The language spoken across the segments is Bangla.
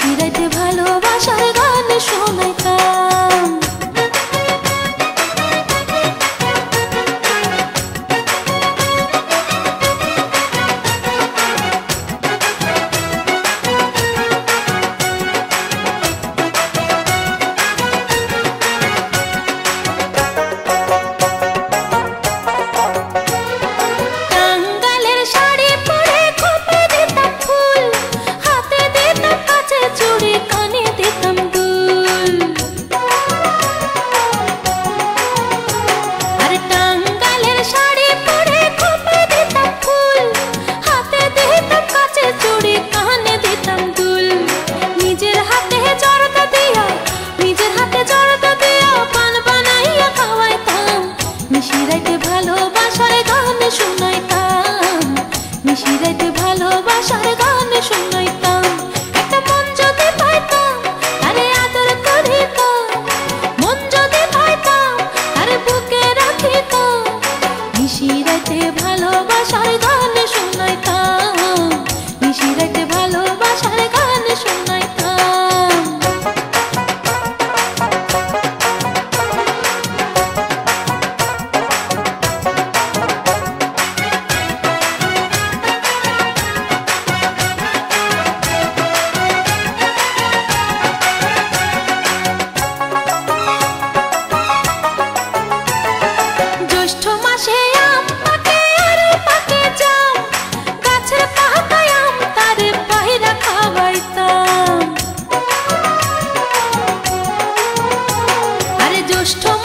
নিশিরাতে ভালোবাসার গান শোনাইতাম। নিশিরাতে ভালোবাসার গান শোনাইতাম, নিশিরাতে ভালোবাসার গান শোনাইতাম। একটা মন যদি পাইতাম তারে আদর করিতাম, মন যদি পাইতাম তারে বুকে রাখিতাম। নিশিরাতে ভালোবাসার গান শোনাইতাম, নিশিরাতে ভালোবাসার গান শোনাইতাম। জ্যৈষ্ঠ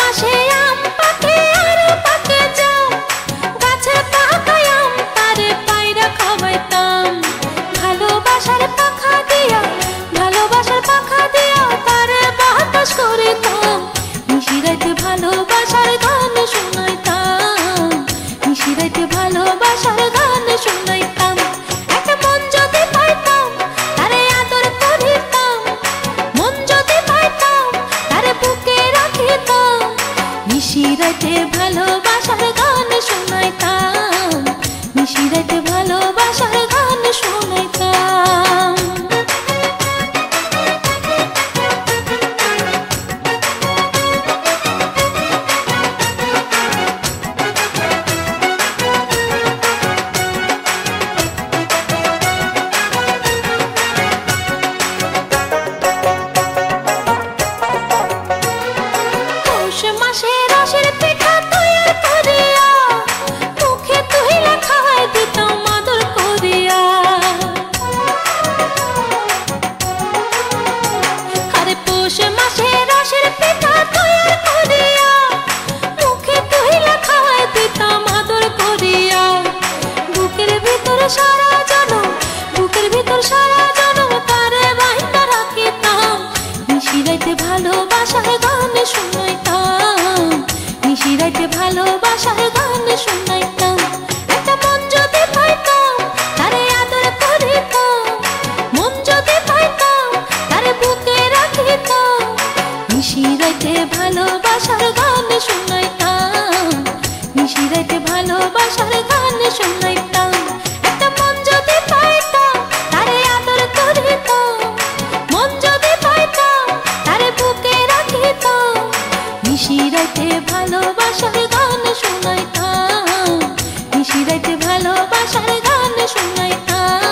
মাসে আম পাকে আর পাকে জাম, গাছের পাতায় আম তারে পায়রা খাওয়াইতাম। ভালোবাসার পাখা দিয়া, ভালোবাসার পাখা দিয়া তারে বাতাস করিতাম। নিশিরাতে ভালোবাসার গান শোনাইতাম, নিশিরাতে ভালোবাসার গান শোনাইতাম। একটা মন যদি পাইতাম তারে আদর করিতাম, মন যদি পাইতাম তারে বুকে রাখিতাম। নিশিরাতে ভালোবাসার গান শোনাইতাম, নিশিরাতে ভালোবাসার গান শোনাইতাম। পৌষ মাসে রসের পিঠা তৈয়ার করিয়া মুখে তুহিলা খাওয়াই দিতাম আদর করিয়া। আরে পৌষ মাসে রসের পিঠা তৈয়ার করিয়া মুখে তুহিলা খাওয়াই দিতাম আদর করিয়া। বুকের ভিতর সারা জনম, বুকের ভিতর সারা জনম তারে বাইন্দা রাখিতাম। নিশিরাতে ভালোবাসার গান শোনাইতাম, নিশিরাতে ভালোবাসার গান শোনাইতাম। একটা মন যদি পাইতাম তারে আদর করিতাম, মন যদি পাইতাম তারে বুকে রাখিতাম। নিশিরাতে ভালোবাসার গান শোনাইতাম, নিশিরাতে ভালোবাসার গান শোনাইতাম। একটা মন যদি পাইতাম তারে আদর করিতাম, মন যদি পাইতাম তারে বুকে রাখিতাম। নিশিরাতে ভালোবাসার গান শোনাইতাম, নিশিরাতে ভালোবাসার গান শোনাইতাম।